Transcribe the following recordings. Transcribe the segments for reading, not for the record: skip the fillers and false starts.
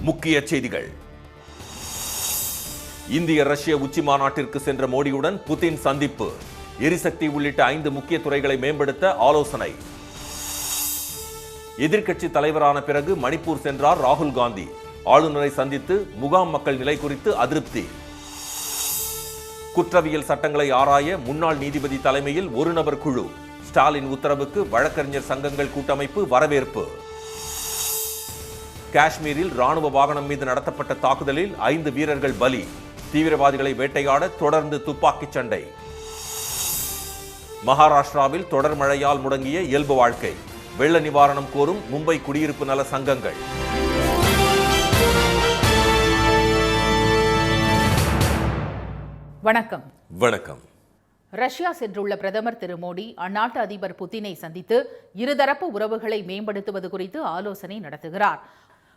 முக்கிய செய்திகள். இந்திய ரஷ்ய உச்சி மாநாட்டிற்கு சென்ற மோடியுடன் புதின் சந்திப்பு. எரிசக்தி உள்ளிட்ட 5 முக்கிய துறைகளை மேம்படுத்த ஆலோசனை. எதிர்க்கட்சி தலைவரான பிறகு மணிப்பூர் சென்றார் ராகுல் காந்தி. ஆளுநரை சந்தித்து முகாம் மக்கள் நிலை குறித்து அதிருப்தி. குற்றவியல் சட்டங்களை ஆராய முன்னாள் நீதிபதி தலைமையில் ஒரு நபர் குழு. ஸ்டாலின் உத்தரவுக்கு வழக்கறிஞர் சங்கங்கள் கூட்டமைப்பு வரவேற்பு. காஷ்மீரில் ராணுவ வாகனம் மீது நடத்தப்பட்ட தாக்குதலில் 5 வீரர்கள் பலி. தீவிரவாதிகளை வேட்டையாட தொடர்ந்து துப்பாக்கிச் சண்டை. மகாராஷ்டிராவில் தொடர் மழையால் முடங்கிய இயல்பு வாழ்க்கை. வெள்ள நிவாரணம் கோரும் மும்பை குடியிருப்பு நல சங்கங்கள். வணக்கம். வணக்கம். ரஷ்யா சென்றுள்ள பிரதமர் திரு மோடி அந்நாட்டு அதிபர் புதினை சந்தித்து இருதரப்பு உறவுகளை மேம்படுத்துவது குறித்து ஆலோசனை நடத்துகிறார்.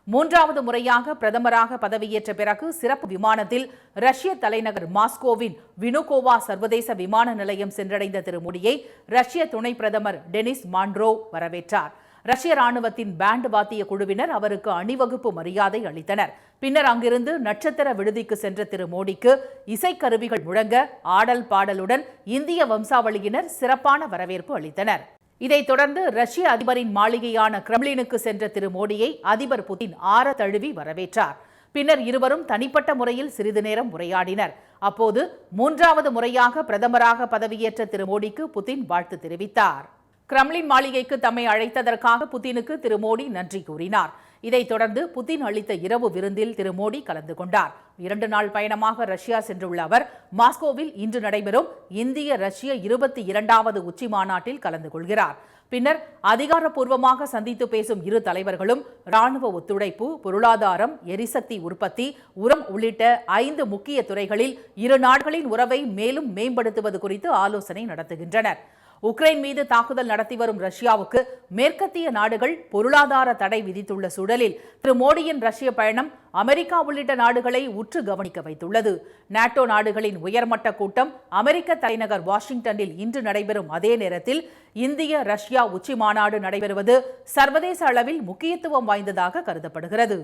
3வது முறையாக பிரதமராக பதவியேற்ற பிறகு சிறப்பு விமானத்தில் ரஷ்ய தலைநகர் மாஸ்கோவின் வினுகோவா சர்வதேச விமான நிலையம் சென்றடைந்த திரு மோடியை ரஷ்ய துணை பிரதமர் டெனிஸ் மாண்ட்ரோவ் வரவேற்றார். ரஷ்ய ராணுவத்தின் பேண்ட் வாத்திய குழுவினர் அவருக்கு அணிவகுப்பு மரியாதை அளித்தனர். பின்னர் அங்கிருந்து நட்சத்திர விடுதிக்கு சென்ற திரு மோடிக்கு இசைக்கருவிகள் முழங்க ஆடல் பாடலுடன் இந்திய வம்சாவளியினர் சிறப்பான வரவேற்பு அளித்தனர். இதைத் தொடர்ந்து ரஷ்ய அதிபரின் மாளிகையான கிரெம்ளினுக்கு சென்ற திரு மோடியை அதிபர் புதின் ஆற தழுவி வரவேற்றார். பின்னர் இருவரும் தனிப்பட்ட முறையில் சிறிது நேரம் உரையாடினர். அப்போது 3வது முறையாக பிரதமராக பதவியேற்ற திரு மோடிக்கு புதின் வாழ்த்து தெரிவித்தார். கிரெம்ளின் மாளிகைக்கு தம்மை அழைத்ததற்காக புதினுக்கு திரு மோடி நன்றி கூறினார். இதைத் தொடர்ந்து புதின் அளித்த இரவு விருந்தில் திரு மோடி கலந்து கொண்டார். 2 நாள் பயணமாக ரஷ்யா சென்றுள்ள அவர் மாஸ்கோவில் இன்று நடைபெறும் இந்திய ரஷ்ய 22வது உச்சி மாநாட்டில் கலந்து கொள்கிறார். பின்னர் அதிகாரப்பூர்வமாக சந்தித்து பேசும் இரு தலைவர்களும் ராணுவ ஒத்துழைப்பு, பொருளாதாரம், எரிசக்தி உற்பத்தி, உரம் உள்ளிட்ட 5 முக்கிய துறைகளில் இரு நாடுகளின் உறவை மேலும் மேம்படுத்துவது குறித்து ஆலோசனை நடத்துகின்றனர். உக்ரைன் மீது தாக்குதல் நடத்தி வரும் ரஷ்யாவுக்கு மேற்கத்திய நாடுகள் பொருளாதார தடை விதித்துள்ள சூழலில் திரு மோடியின் ரஷ்ய பயணம் அமெரிக்கா உள்ளிட்ட நாடுகளை உற்று கவனிக்க வைத்துள்ளது. நாட்டோ நாடுகளின் உயர்மட்ட கூட்டம் அமெரிக்க தலைநகர் வாஷிங்டனில் இன்று நடைபெறும் அதே நேரத்தில் இந்திய ரஷ்யா உச்சி மாநாடு நடைபெறுவது சர்வதேச அளவில் முக்கியத்துவம் வாய்ந்ததாக கருதப்படுகிறது.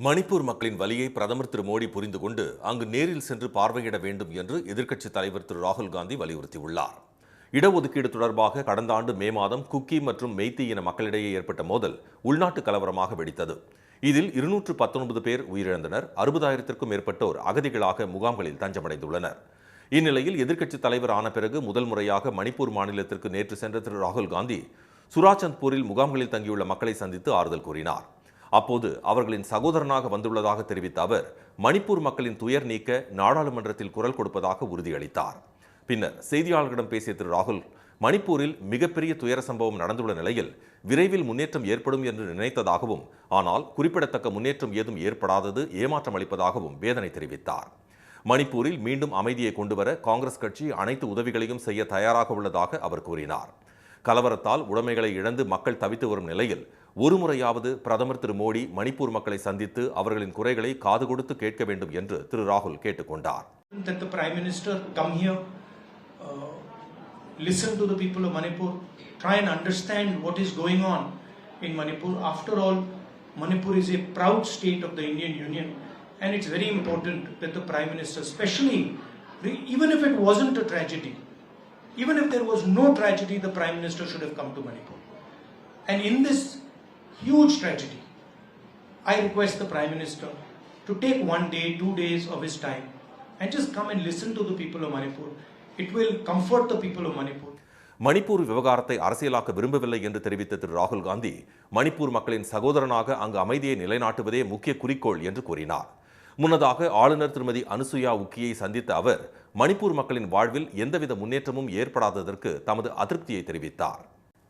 மணிப்பூர் மக்களின் வலியை பிரதமர் திரு மோடி புரிந்து கொண்டு அங்கு நேரில் சென்று பார்வையிட வேண்டும் என்று எதிர்க்கட்சித் தலைவர் திரு ராகுல் காந்தி வலியுறுத்தியுள்ளார். இடஒதுக்கீடு தொடர்பாக கடந்த ஆண்டு மே மாதம் குக்கி மற்றும் மெய்த்தி இன மக்களிடையே ஏற்பட்ட மோதல் உள்நாட்டு கலவரமாக வெடித்தது. இதில் 219 பேர் உயிரிழந்தனர். 60,000க்கும் மேற்பட்டோர் அகதிகளாக முகாம்களில் தஞ்சமடைந்துள்ளனர். இந்நிலையில் எதிர்க்கட்சித் தலைவர் ஆன பிறகு முதல் முறையாக மணிப்பூர் மாநிலத்திற்கு நேற்று சென்ற திரு ராகுல் காந்தி சுராச்சந்த்பூரில் முகாம்களில் தங்கியுள்ள மக்களை சந்தித்து ஆறுதல் கூறினார். அப்போது அவர்களின் சகோதரனாக வந்துள்ளதாக தெரிவித்த அவர் மணிப்பூர் மக்களின் துயர் நீக்க நாடாளுமன்றத்தில் குரல் கொடுப்பதாக உறுதியளித்தார். பின்னர் செய்தியாளர்களிடம் பேசிய திரு ராகுல் மணிப்பூரில் மிகப்பெரிய துயர சம்பவம் நடந்துள்ள நிலையில் விரைவில் முன்னேற்றம் ஏற்படும் என்று நினைத்ததாகவும் ஆனால் குறிப்பிடத்தக்க முன்னேற்றம் ஏதும் ஏற்படாதது ஏமாற்றம் அளிப்பதாகவும் வேதனை தெரிவித்தார். மணிப்பூரில் மீண்டும் அமைதியை கொண்டுவர காங்கிரஸ் கட்சி அனைத்து உதவிகளையும் செய்ய தயாராக உள்ளதாக அவர் கூறினார். கலவரத்தால் உடைமைகளை இழந்து மக்கள் தவித்து வரும் நிலையில் ஒருமுறையாவது பிரதமர் திரு மோடி மணிப்பூர் மக்களை சந்தித்து அவர்களின் குறைகளை காது கொடுத்து கேட்க வேண்டும் என்று திரு ராகுல் கேட்டுக்கொண்டார். Listen to the people of Manipur, try and understand what is going on in Manipur. After all, Manipur is a proud state of the Indian Union, and it's very important that the Prime Minister, especially, even if it wasn't a tragedy, even if there was no tragedy, the Prime Minister should have come to Manipur. And in this huge tragedy, I request the Prime Minister to take 1 day, 2 days of his time and just come and listen to the people of Manipur. It will comfort the people of Manipur. Manipur விவகாரத்தை அரசியலாக்க விரும்பவில்லை என்று தெரிவித்த திரு ராகுல் காந்தி மணிப்பூர் மக்களின் சகோதரனாக அங்கு அமைதியை நிலைநாட்டுவதே முக்கிய குறிக்கோள் என்று கூறினார். முன்னதாக ஆளுநர் திருமதி அனுசுயா உக்கியை சந்தித்த அவர் மணிப்பூர் மக்களின் வாழ்வில் எந்தவித முன்னேற்றமும் ஏற்படாததற்கு தமது அதிருப்தியை தெரிவித்தார்.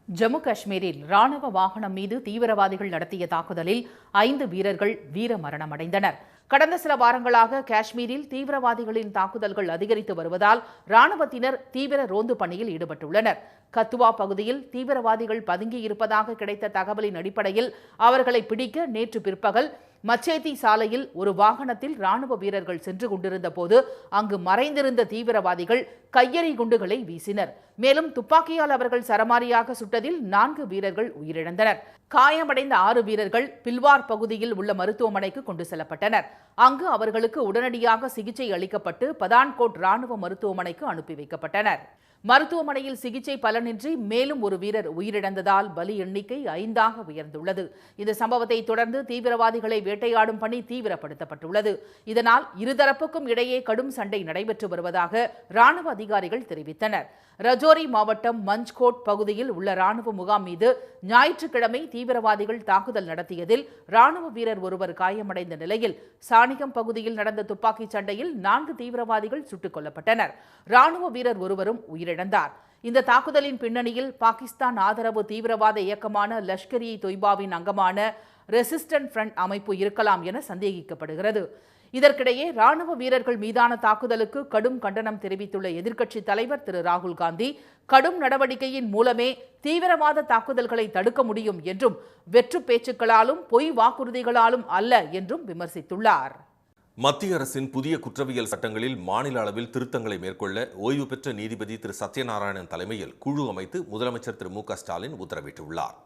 ஜம்மு காஷ்மீரில் ராணுவ வாகனம் மீது தீவிரவாதிகள் நடத்திய தாக்குதலில் 5 வீரர்கள் வீர மரணமடைந்தனர். கடந்த சில வாரங்களாக காஷ்மீரில் தீவிரவாதிகளின் தாக்குதல்கள் அதிகரித்து வருவதால் ராணுவத்தினர் தீவிர ரோந்து பணியில் ஈடுபட்டுள்ளனர். கத்துவா பகுதியில் தீவிரவாதிகள் பதுங்கியிருப்பதாக கிடைத்த தகவலின் அடிப்படையில் அவர்களை பிடிக்க நேற்று பிற்பகல் மச்சேதி சாலையில் ஒரு வாகனத்தில் ராணுவ வீரர்கள் சென்று கொண்டிருந்த போது அங்கு மறைந்திருந்த தீவிரவாதிகள் கையெறி குண்டுகளை வீசினர். மேலும் துப்பாக்கியால் அவர்கள் சரமாரியாக சுட்டதில் 4 வீரர்கள் உயிரிழந்தனர். காயமடைந்த 6 வீரர்கள் பில்வார் பகுதியில் உள்ள மருத்துவமனைக்கு கொண்டு செல்லப்பட்டனர். அங்கு அவர்களுக்கு உடனடியாக சிகிச்சை அளிக்கப்பட்டு பதான்கோட் ராணுவ மருத்துவமனைக்கு அனுப்பி வைக்கப்பட்டனர். மருத்துவமனையில் சிகிச்சை பலனின்றி மேலும் ஒரு வீரர் உயிரிழந்ததால் பலி எண்ணிக்கை 5ஆக உயர்ந்துள்ளது. இந்த சம்பவத்தை தொடர்ந்து தீவிரவாதிகளை வேட்டையாடும் பணி தீவிரப்படுத்தப்பட்டுள்ளது. இதனால் இருதரப்புக்கும் இடையே கடும் சண்டை நடைபெற்று வருவதாக ராணுவ அதிகாரிகள் தெரிவித்தனர். ரஜோரி மாவட்டம் மஞ்ச்கோட் பகுதியில் உள்ள ராணுவ முகாம் மீது ஞாயிற்றுக்கிழமை தீவிரவாதிகள் தாக்குதல் நடத்தியதில் ராணுவ வீரர் ஒருவர் காயமடைந்த நிலையில் சாணிகம் பகுதியில் நடந்த துப்பாக்கிச் சண்டையில் 4 தீவிரவாதிகள் சுட்டுக் கொல்லப்பட்டனர். ராணுவ வீரர் ஒருவரும் உயிரிழந்தார். இந்த தாக்குதலின் பின்னணியில் பாகிஸ்தான் ஆதரவு தீவிரவாத இயக்கமான லஷ்கர்-இ-தொய்பாவின் அங்கமான ரெசிஸ்டன்ட் ஃப்ரண்ட் அமைப்பு இருக்கலாம் என சந்தேகிக்கப்படுகிறது. இதற்கிடையே ராணுவ வீரர்கள் மீதான தாக்குதலுக்கு கடும் கண்டனம் தெரிவித்துள்ள எதிர்க்கட்சித் தலைவர் திரு ராகுல் காந்தி, கடும் நடவடிக்கையின் மூலமே தீவிரவாத தாக்குதல்களை தடுக்க முடியும் என்றும் வெற்று பேச்சுக்களாலும் பொய் வாக்குறுதிகளாலும் அல்ல என்றும் விமர்சித்துள்ளார். மத்திய அரசின் புதிய குற்றவியல் சட்டங்களில் மாநில அளவில் திருத்தங்களை மேற்கொள்ள ஓய்வு பெற்ற நீதிபதி திரு சத்யநாராயணன் தலைமையில் குழு அமைத்து முதலமைச்சர் திரு மு க ஸ்டாலின் உத்தரவிட்டுள்ளார்.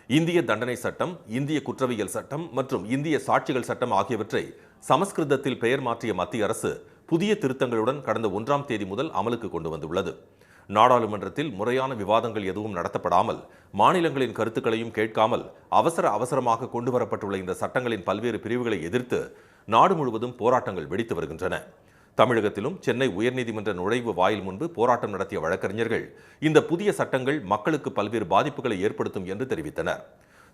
இந்திய தண்டனை சட்டம், இந்திய குற்றவியல் சட்டம் மற்றும் இந்திய சாட்சிகள் சட்டம் ஆகியவற்றை சமஸ்கிருதத்தில் பெயர் மாற்றிய மத்திய அரசு புதிய திருத்தங்களுடன் கடந்த 1ஆம் தேதி முதல் அமலுக்கு கொண்டு வந்துள்ளது. நாடாளுமன்றத்தில் முறையான விவாதங்கள் எதுவும் நடத்தப்படாமல், மாநிலங்களின் கருத்துக்களையும் கேட்காமல் அவசரமாக கொண்டுவரப்பட்டுள்ள இந்த சட்டங்களின் பல்வேறு பிரிவுகளை எதிர்த்து நாடு முழுவதும் போராட்டங்கள் வெடித்து வருகின்றன. தமிழகத்திலும் சென்னை உயர்நீதிமன்ற நுழைவு வாயில் முன்பு போராட்டம் நடத்திய வழக்கறிஞர்கள் இந்த புதிய சட்டங்கள் மக்களுக்கு பல்வேறு பாதிப்புகளை ஏற்படுத்தும் என்று தெரிவித்தனர்.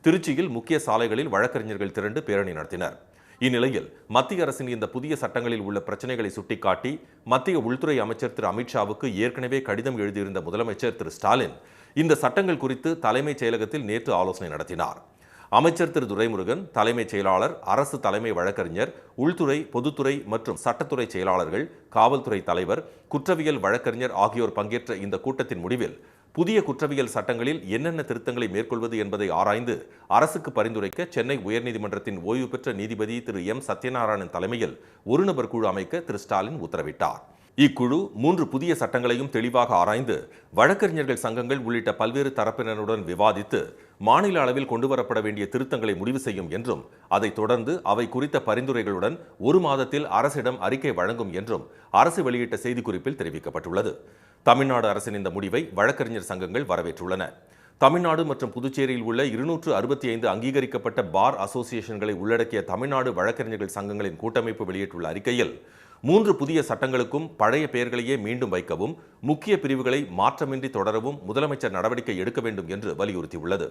திருச்சியில் முக்கிய சாலைகளில் வழக்கறிஞர்கள் திரண்டு பேரணி நடத்தினர். இந்நிலையில் மத்திய அரசின் இந்த புதிய சட்டங்களில் உள்ள பிரச்சனைகளை சுட்டிக்காட்டி மத்திய உள்துறை அமைச்சர் திரு அமித்ஷாவுக்கு ஏற்கனவே கடிதம் எழுதியிருந்த முதலமைச்சர் திரு ஸ்டாலின் இந்த சட்டங்கள் குறித்து தலைமைச் செயலகத்தில் நேற்று ஆலோசனை நடத்தினார். அமைச்சர் திரு துரைமுருகன், தலைமைச் செயலாளர், அரசு தலைமை வழக்கறிஞர், உள்துறை, பொதுத்துறை மற்றும் சட்டத்துறை செயலாளர்கள், காவல்துறை தலைவர், குற்றவியல் வழக்கறிஞர் ஆகியோர் பங்கேற்ற இந்த கூட்டத்தின் முடிவில் புதிய குற்றவியல் சட்டங்களில் என்னென்ன திருத்தங்களை மேற்கொள்வது என்பதை ஆராய்ந்து அரசுக்கு பரிந்துரைக்க சென்னை உயர்நீதிமன்றத்தின் ஓய்வு பெற்ற நீதிபதி திரு எம் சத்யநாராயணன் தலைமையில் ஒரு நபர் குழு அமைக்க திரு ஸ்டாலின் உத்தரவிட்டார். இக்குழு 3 புதிய சட்டங்களையும் தெளிவாக ஆராய்ந்து வழக்கறிஞர்கள் சங்கங்கள் உள்ளிட்ட பல்வேறு தரப்பினருடன் விவாதித்து மாநில அளவில் கொண்டுவரப்பட வேண்டிய திருத்தங்களை முடிவு செய்யும் என்றும் அதைத் தொடர்ந்து அவை குறித்த பரிந்துரைகளுடன் 1 மாதத்தில் அரசிடம் அறிக்கை வழங்கும் என்றும் அரசு வெளியிட்ட செய்திக்குறிப்பில் தெரிவிக்கப்பட்டுள்ளது. தமிழ்நாடு அரசின் இந்த முடிவை வழக்கறிஞர் சங்கங்கள் வரவேற்றுள்ளன. தமிழ்நாடு மற்றும் புதுச்சேரியில் உள்ள 265 அங்கீகரிக்கப்பட்ட பார் அசோசியேஷன்களை உள்ளடக்கிய தமிழ்நாடு வழக்கறிஞர்கள் சங்கங்களின் கூட்டமைப்பு வெளியிட்டுள்ள அறிக்கையில் 3 புதிய சட்டங்களுக்கும் பழைய பெயர்களையே மீண்டும் வைக்கவும், முக்கிய பிரிவுகளை மாற்றமின்றி தொடரவும் முதலமைச்சர் நடவடிக்கை எடுக்க வேண்டும் என்று வலியுறுத்தியுள்ளது.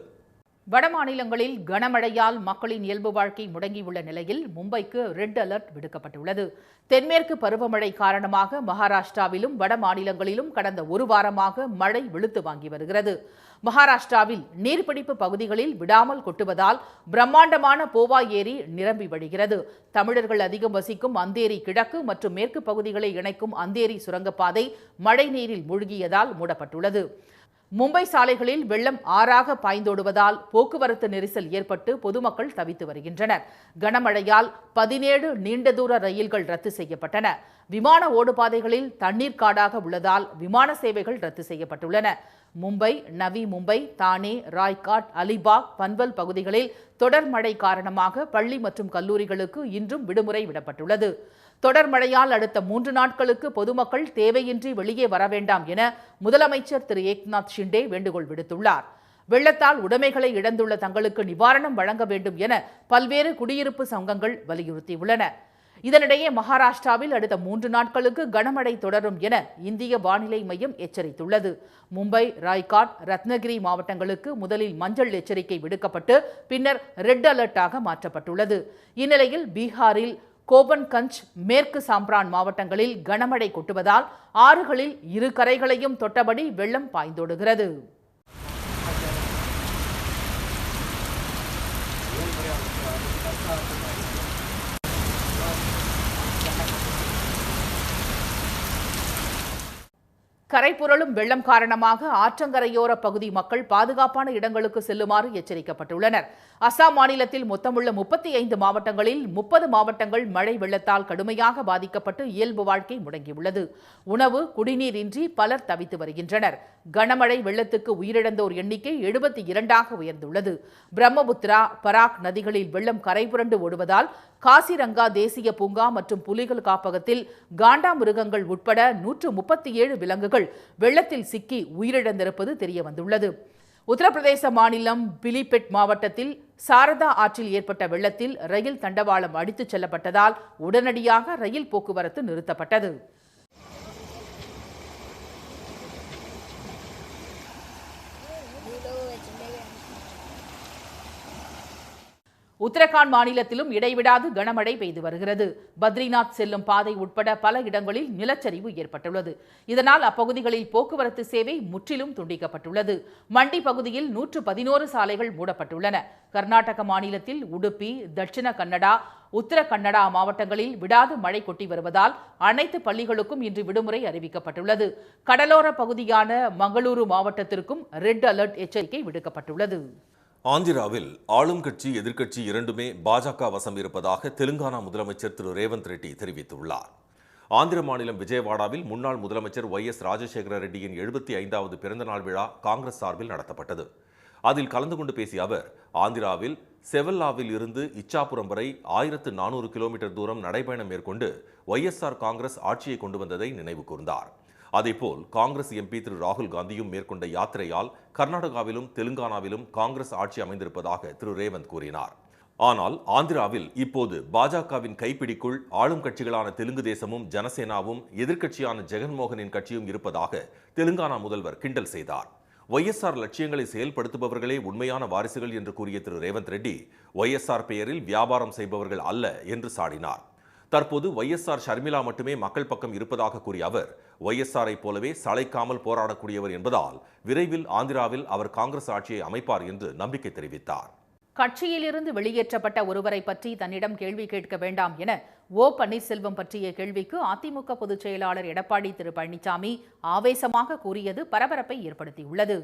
வட மாநிலங்களில் கனமழையால் மக்களின் இயல்பு வாழ்க்கை முடங்கியுள்ள நிலையில் மும்பைக்கு ரெட் அலர்ட் விடுக்கப்பட்டுள்ளது. தென்மேற்கு பருவமழை காரணமாக மகாராஷ்டிராவிலும் வட மாநிலங்களிலும் கடந்த 1 வாரமாக மழை வெளுத்து வாங்கி வருகிறது. மகாராஷ்டிராவில் நீர்பிடிப்பு பகுதிகளில் விடாமல் கொட்டுவதால் பிரம்மாண்டமான போவா ஏரி நிரம்பி வழிகிறது. தமிழர்கள் அதிகம் வசிக்கும் அந்தேரி கிழக்கு மற்றும் மேற்கு பகுதிகளை இணைக்கும் அந்தேரி சுரங்கப்பாதை மழை நீரில் மூழ்கியதால் மூடப்பட்டுள்ளது. மும்பை சாலைகளில் வெள்ளம் ஆறாக பாய்ந்தோடுவதால் போக்குவரத்து நெரிசல் ஏற்பட்டு பொதுமக்கள் தவித்து வருகின்றனர். கனமழையால் 17 நீண்ட தூர ரயில்கள் ரத்து செய்யப்பட்டன. விமான ஓடுபாதைகளில் தண்ணீர் காடாக உள்ளதால் விமான சேவைகள் ரத்து செய்யப்பட்டுள்ளன. மும்பை, நவி மும்பை, தானே, ராய்காட், அலிபாக், பன்வல் பகுதிகளில் தொடர் மழை காரணமாக பள்ளி மற்றும் கல்லூரிகளுக்கு இன்றும் விடுமுறை விடப்பட்டுள்ளது. தொடர் மழையால் அடுத்த 3 நாட்களுக்கு பொதுமக்கள் தேவையின்றி வெளியே வர வேண்டாம் என முதலமைச்சர் திரு ஏக்நாத் ஷிண்டே வேண்டுகோள் விடுத்துள்ளார். வெள்ளத்தால் உடைமைகளை இழந்துள்ள தங்களுக்கு நிவாரணம் வழங்க வேண்டும் என பல்வேறு குடியிருப்பு சங்கங்கள் வலியுறுத்தியுள்ளன. இதனிடையே மகாராஷ்டிராவில் அடுத்த 3 நாட்களுக்கு கனமழை தொடரும் என இந்திய வானிலை மையம் எச்சரித்துள்ளது. மும்பை, ராய்காட், ரத்னகிரி மாவட்டங்களுக்கு முதலில் மஞ்சள் எச்சரிக்கை விடுக்கப்பட்டு பின்னர் ரெட் அலர்ட்டாக மாற்றப்பட்டுள்ளது. இந்நிலையில் பீகாரில் கோபன்கஞ்ச், மேற்கு சாம்பிரான் மாவட்டங்களில் கனமழை கொட்டுவதால் ஆறுகளில் 2 கரைகளையும் தொட்டபடி வெள்ளம் பாய்ந்தோடுகிறது. கரைபுரளும் வெள்ளம் காரணமாக ஆற்றங்கரையோர பகுதி மக்கள் பாதுகாப்பான இடங்களுக்கு செல்லுமாறு எச்சரிக்கப்பட்டுள்ளனர். அசாம் மாநிலத்தில் மொத்தமுள்ள 35 மாவட்டங்களில் 30 மாவட்டங்கள் மழை வெள்ளத்தால் கடுமையாக பாதிக்கப்பட்டு இயல்பு வாழ்க்கை முடங்கியுள்ளது. உணவு, குடிநீர் இன்றி பலர் தவித்து வருகின்றனர். கனமழை வெள்ளத்துக்கு உயிரிழந்தோர் எண்ணிக்கை 72ஆக உயர்ந்துள்ளது. பிரம்மபுத்திரா, பராக் நதிகளில் வெள்ளம் கரைபுரண்டு ஓடுவதால் காசிரங்கா தேசிய பூங்கா மற்றும் புலிகள் காப்பகத்தில் காண்டா மிருகங்கள் உட்பட 137 விலங்குகள் வெள்ளத்தில் சிக்கி உயிரிழந்திருப்பது தெரியவந்துள்ளது. உத்தரப்பிரதேச மாநிலம் பிலிபெட் மாவட்டத்தில் சாரதா ஆற்றில் ஏற்பட்ட வெள்ளத்தில் ரயில் தண்டவாளம் அடித்துச் செல்லப்பட்டதால் உடனடியாக ரயில் போக்குவரத்து நிறுத்தப்பட்டது. உத்தரகாண்ட் மாநிலத்திலும் இடைவிடாது கனமழை பெய்து வருகிறது. பத்ரிநாத் செல்லும் பாதை உட்பட பல இடங்களில் நிலச்சரிவு ஏற்பட்டுள்ளது. இதனால் அப்பகுதிகளில் போக்குவரத்து சேவை முற்றிலும் துண்டிக்கப்பட்டுள்ளது. மண்டி பகுதியில் 111 சாலைகள் மூடப்பட்டுள்ளன. கர்நாடக மாநிலத்தில் உடுப்பி, தட்சிண கன்னடா, உத்தர கன்னடா மாவட்டங்களில் விடாது மழை கொட்டி வருவதால் அனைத்து பள்ளிகளுக்கும் இன்று விடுமுறை அறிவிக்கப்பட்டுள்ளது. கடலோர பகுதியான மங்களூரு மாவட்டத்திற்கும் ரெட் அலர்ட் எச்சரிக்கை விடுக்கப்பட்டுள்ளது. ஆந்திராவில் ஆளும் கட்சி எதிர்க்கட்சி இரண்டுமே பாஜக வசம் இருப்பதாக தெலுங்கானா முதலமைச்சர் திரு ரேவந்த் ரெட்டி தெரிவித்துள்ளார். ஆந்திர மாநிலம் விஜயவாடாவில் முன்னாள் முதலமைச்சர் YS ராஜசேகர ரெட்டியின் 75வது பிறந்தநாள் விழா காங்கிரஸ் சார்பில் நடத்தப்பட்டது. அதில் கலந்து கொண்டு பேசிய அவர், ஆந்திராவில் செவல்லாவில் இருந்து இச்சாபுரம் வரை 1400 கிலோமீட்டர் தூரம் நடைபயணம் மேற்கொண்டு YSR காங்கிரஸ் ஆட்சியை கொண்டு வந்ததை நினைவு கூர்ந்தார். அதேபோல் காங்கிரஸ் MP திரு ராகுல் காந்தியும் மேற்கொண்ட யாத்திரையால் கர்நாடகாவிலும் தெலுங்கானாவிலும் காங்கிரஸ் ஆட்சி அமைந்திருப்பதாக திரு ரேவந்த் கூறினார். ஆனால் ஆந்திராவில் இப்போது பாஜகவின் கைப்பிடிக்குள் ஆளும் கட்சிகளான தெலுங்கு தேசமும் ஜனசேனாவும் எதிர்க்கட்சியான ஜெகன்மோகனின் கட்சியும் இருப்பதாக தெலுங்கானா முதல்வர் கிண்டல் செய்தார். YSR லட்சியங்களை செயல்படுத்துபவர்களே உண்மையான வாரிசுகள் என்று கூறிய திரு ரேவந்த் ரெட்டி, YSR பெயரில் வியாபாரம் செய்பவர்கள் அல்ல என்று சாடினார். தற்போது YSR ஷர்மிளா மட்டுமே மக்கள் பக்கம் இருப்பதாக கூறிய அவர், YSR-ஐ போலவே சளைக்காமல் போராடக்கூடியவர் என்பதால் விரைவில் ஆந்திராவில் அவர் காங்கிரஸ் ஆட்சியை அமைப்பார் என்று நம்பிக்கை தெரிவித்தார். கட்சியிலிருந்து வெளியேற்றப்பட்ட ஒருவரை பற்றி தன்னிடம் கேள்வி கேட்க வேண்டாம் என பன்னீர்செல்வம் பற்றிய கேள்விக்கு அதிமுக பொதுச் செயலாளர் எடப்பாடி திரு பழனிசாமி ஆவேசமாக கூறியது பரபரப்பை ஏற்படுத்தியுள்ளது.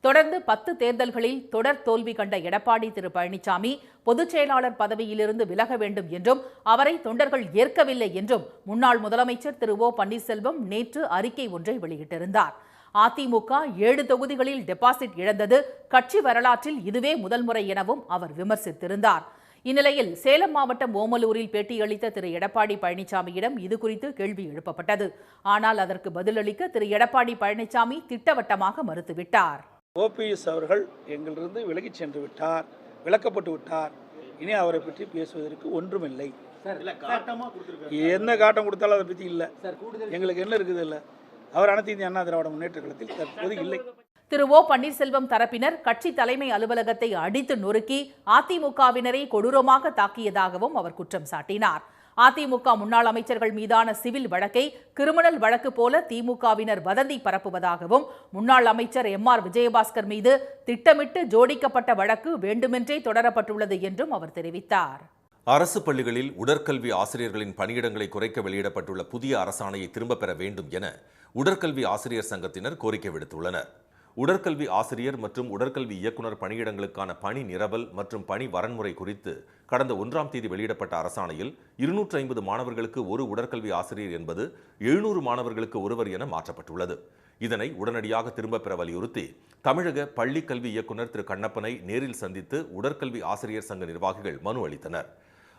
தொடர்ந்து 10 தேர்தல்களில் தொடர் தோல்வி கண்ட எடப்பாடி திரு பழனிசாமி பொதுச் செயலாளர் பதவியிலிருந்து விலக வேண்டும் என்றும் அவரை தொண்டர்கள் ஏற்கவில்லை என்றும் முன்னாள் முதலமைச்சர் திரு பன்னீர்செல்வம் நேற்று அறிக்கை ஒன்றை வெளியிட்டிருந்தார். அதிமுக 7 தொகுதிகளில் டெபாசிட் இழந்தது கட்சி வரலாற்றில் இதுவே முதல் முறை எனவும் அவர் விமர்சித்திருந்தார். இந்நிலையில் சேலம் மாவட்டம் ஓமலூரில் பேட்டியளித்த திரு எடப்பாடி பழனிசாமியிடம் இதுகுறித்து கேள்வி எழுப்பப்பட்டது. ஆனால் அதற்கு பதிலளிக்க திரு எடப்பாடி பழனிசாமி திட்டவட்டமாக மறுத்துவிட்டார். OPS அவர்கள் எங்களிலிருந்து விலகிச் சென்று விட்டார், விலக்கப்பட்டு விட்டார். இனி அவரை பற்றி பேசுவதற்கு ஒன்றுமில்லை. என்ன காட்டம் கொடுத்தாலும் அதை பற்றி இல்லை. எங்களுக்கு என்ன இருக்குது இல்லை. அவர் அனைத்து இந்திய அண்ணா திராவிட முன்னேற்ற கழகத்தில் தற்போது இல்லை. திரு பன்னீர்செல்வம் தரப்பினர் கட்சி தலைமை அலுவலகத்தை அடித்து நொறுக்கி அதிமுகவினரை கொடூரமாக தாக்கியதாகவும் அவர் குற்றம் சாட்டினார். அதிமுக முன்னாள் அமைச்சர்கள் மீதான சிவில் வழக்கை கிரிமினல் வழக்கு போல திமுகவினர் வதந்தி பரப்புவதாகவும், முன்னாள் அமைச்சர் MR விஜயபாஸ்கர் மீது திட்டமிட்டு ஜோடிக்கப்பட்ட வழக்கு வேண்டுமென்றே தொடரப்பட்டுள்ளது என்றும் அவர் தெரிவித்தார். அரசு பள்ளிகளில் உடற்கல்வி ஆசிரியர்களின் பணியிடங்களை குறைக்க வெளியிடப்பட்டுள்ள புதிய அரசாணையை திரும்பப் பெற வேண்டும் என உடற்கல்வி ஆசிரியர் சங்கத்தினர் கோரிக்கை விடுத்துள்ளனர். உடற்கல்வி ஆசிரியர் மற்றும் உடற்கல்வி இயக்குநர் பணியிடங்களுக்கான பணி நிரவல் மற்றும் பணி வரன்முறை குறித்து கடந்த 1ஆம் தேதி வெளியிடப்பட்ட அரசாணையில் 250 மாணவர்களுக்கு ஒரு உடற்கல்வி ஆசிரியர் என்பது 700 மாணவர்களுக்கு ஒருவர் என மாற்றப்பட்டுள்ளது. இதனை உடனடியாக திரும்பப் பெற வலியுறுத்தி தமிழக பள்ளி கல்வி இயக்குநர் திரு கண்ணப்பனை நேரில் சந்தித்து உடற்கல்வி ஆசிரியர் சங்க நிர்வாகிகள் மனு அளித்தனர்.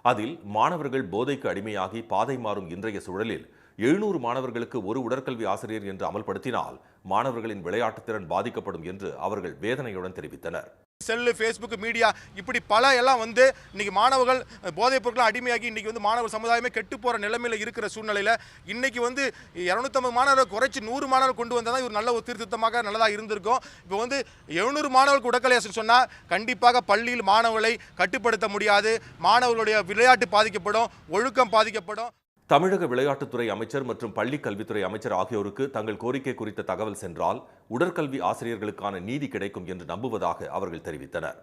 அதில் மாணவர்கள் போதைக்கு அடிமையாகி பாதை மாறும் இன்றைய சூழலில் 700 மாணவர்களுக்கு ஒரு உடற்கல்வி ஆசிரியர் என்று அமல்படுத்தினால் மாணவர்களின் விளையாட்டு திறன் பாதிக்கப்படும் என்று அவர்கள் வேதனையுடன் தெரிவித்தனர். செல்லு, ஃபேஸ்புக், மீடியா இப்படி பல எல்லாம் இன்னைக்கு மாணவர்கள் போதைப் பொருட்கள் அடிமையாகி இன்னைக்கு மாணவர் சமுதாயமே கெட்டு போகிற நிலைமையில் இருக்கிற சூழ்நிலையில் இன்னைக்கு 250 மாணவர்கள் குறைச்சி 100 மாணவர்கள் கொண்டு வந்தால் தான் ஒரு நல்ல ஒரு திருத்தமாக நல்லதாக இருந்திருக்கும். இப்போ 700 மாணவர்களுக்கு உடற்கல்வி சொன்னால் கண்டிப்பாக பள்ளியில் மாணவர்களை கட்டுப்படுத்த முடியாது. மாணவர்களுடைய விளையாட்டு பாதிக்கப்படும், ஒழுக்கம் பாதிக்கப்படும். தமிழக விளையாட்டுத்துறை அமைச்சர் மற்றும் பள்ளி கல்வித்துறை அமைச்சர் ஆகியோருக்கு தங்கள் கோரிக்கை குறித்த தகவல் சென்றால் உடற்கல்வி ஆசிரியர்களுக்கான நீதி கிடைக்கும் என்று நம்புவதாக அவர்கள் தெரிவித்தனர்.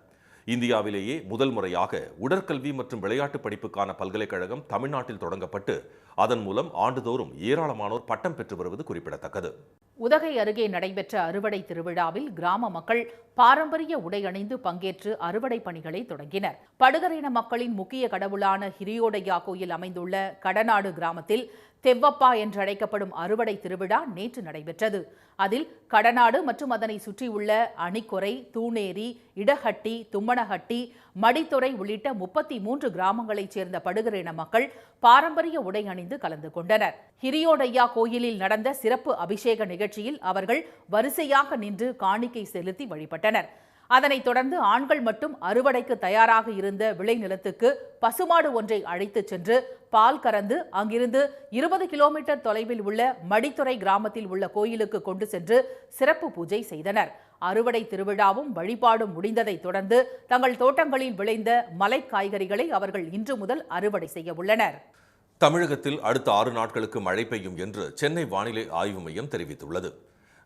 இந்தியாவிலேயே முதல் முறையாக உடற்கல்வி மற்றும் விளையாட்டு படிப்புக்கான பல்கலைக்கழகம் தமிழ்நாட்டில் தொடங்கப்பட்டு அதன் மூலம் ஆண்டுதோறும் ஏராளமானோர் பட்டம் பெற்று வருவது குறிப்பிடத்தக்கது. உதகை அருகே நடைபெற்ற அறுவடை திருவிழாவில் கிராம மக்கள் பாரம்பரிய உடை அணிந்து பங்கேற்று அறுவடை பணிகளை தொடங்கினர். படுகர் மக்களின் முக்கிய கடவுளான ஹிரியோடையா கோயில் அமைந்துள்ள கடநாடு கிராமத்தில் தெவ்வப்பா என்றழைக்கப்படும் அறுவடை திருவிழா நேற்று நடைபெற்றது. அதில் கடநாடு மற்றும் அதனை சுற்றியுள்ள அணிக்கொரை, தூணேரி, இடஹட்டி, தும்மனஹட்டி, மடித்துறை உள்ளிட்ட 33 கிராமங்களைச் சேர்ந்த படுகர் மக்கள் பாரம்பரிய உடை அணிந்து கலந்து கொண்டனர். ஹிரியோடையா கோயிலில் நடந்த சிறப்பு அபிஷேக நிகழ்ச்சியில் அவர்கள் வரிசையாக நின்று காணிக்கை செலுத்தி வழிபட்டனர். அதனைத் தொடர்ந்து ஆண்கள் மட்டும் அறுவடைக்கு தயாராக இருந்த விளைநிலத்துக்கு பசுமாடு ஒன்றை அழைத்துச் சென்று பால் கறந்து அங்கிருந்து 20 கிலோமீட்டர் தொலைவில் உள்ள மடித்துறை கிராமத்தில் உள்ள கோயிலுக்கு கொண்டு சென்று சிறப்பு பூஜை செய்தனர். அறுவடை திருவிழாவும் வழிபாடும் முடிந்ததைத் தொடர்ந்து தங்கள் தோட்டங்களில் விளைந்த மலை காய்கறிகளை அவர்கள் இன்று முதல் அறுவடை செய்ய உள்ளனர். தமிழகத்தில் அடுத்த 6 நாட்களுக்கு மழை பெய்யும் என்று சென்னை வானிலை ஆய்வு மையம் தெரிவித்துள்ளது.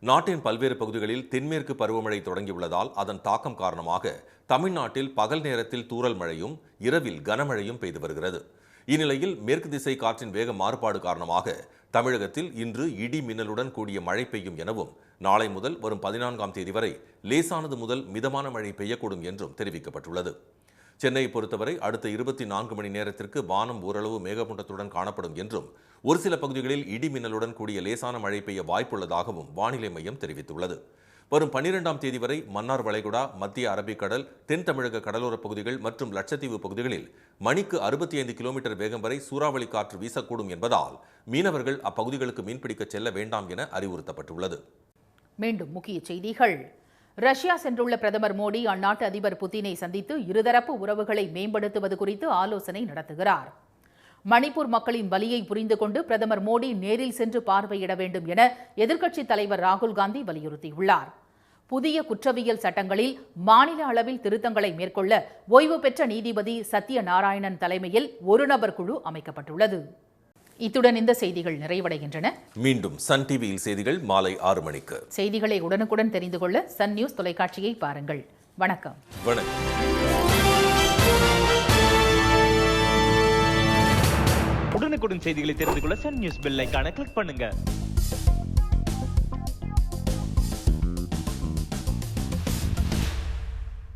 நாட்டின் பல்வேறு பகுதிகளில் தென்மேற்கு பருவமழை தொடங்கியுள்ளதால் அதன் தாக்கம் காரணமாக தமிழ்நாட்டில் பகல் நேரத்தில் தூறல் மழையும் இரவில் கனமழையும் பெய்து வருகிறது. இந்நிலையில் மேற்கு திசை காற்றின் வேக மாறுபாடு காரணமாக தமிழகத்தில் இன்று இடி மின்னலுடன் கூடிய மழை பெய்யும் எனவும் நாளை முதல் வரும் 14ஆம் தேதி வரை லேசானது முதல் மிதமான மழை பெய்யக்கூடும் என்றும் தெரிவிக்கப்பட்டுள்ளது. சென்னையை பொறுத்தவரை அடுத்த 24 மணி நேரத்திற்கு வானம் ஓரளவு மேகமூட்டத்துடன் காணப்படும் என்றும் ஒரு சில பகுதிகளில் இடி மின்னலுடன் கூடிய லேசான மழை பெய்ய வாய்ப்புள்ளதாகவும் வானிலை மையம் தெரிவித்துள்ளது. வரும் 12ஆம் தேதி வரை மன்னார் வளைகுடா, மத்திய அரபிக்கடல், தென் தமிழக கடலோரப் பகுதிகள் மற்றும் லட்சத்தீவு பகுதிகளில் மணிக்கு 65 கிலோமீட்டர் வேகம் வரை சூறாவளி காற்று வீசக்கூடும் என்பதால் மீனவர்கள் அப்பகுதிகளுக்கு மீன்பிடிக்க செல்ல வேண்டாம் என அறிவுறுத்தப்பட்டுள்ளது. மீண்டும் முக்கிய செய்திகள். ரஷ்யா சென்றுள்ள பிரதமர் மோடி அந்நாட்டு அதிபர் புதினை சந்தித்து இருதரப்பு உறவுகளை மேம்படுத்துவது குறித்து ஆலோசனை நடத்துகிறார். மணிப்பூர் மக்களின் வலியை புரிந்து கொண்டு பிரதமர் மோடி நேரில் சென்று பார்வையிட வேண்டும் என எதிர்க்கட்சித் தலைவர் ராகுல் காந்தி வலியுறுத்தியுள்ளார். புதிய குற்றவியல் சட்டங்களில் மாநில அளவில் திருத்தங்களை மேற்கொள்ள ஓய்வு பெற்ற நீதிபதி சத்யநாராயணன் தலைமையில் ஒரு நபர் குழு அமைக்கப்பட்டுள்ளது. இத்துடன் இந்த செய்திகள் நிறைவடைகின்றன. மீண்டும் சன் டிவியில் செய்திகள் மாலை 6 மணிக்கு. செய்திகளை உடனுக்குடன் தெரிந்து கொள்ள சன் நியூஸ் தொலைக்காட்சியை பாருங்கள். வணக்கம். உடனுக்குடன் செய்திகளை தெரிந்து கொள்ள சன் நியூஸ் பெல் ஐகானை கிளிக் பண்ணுங்க.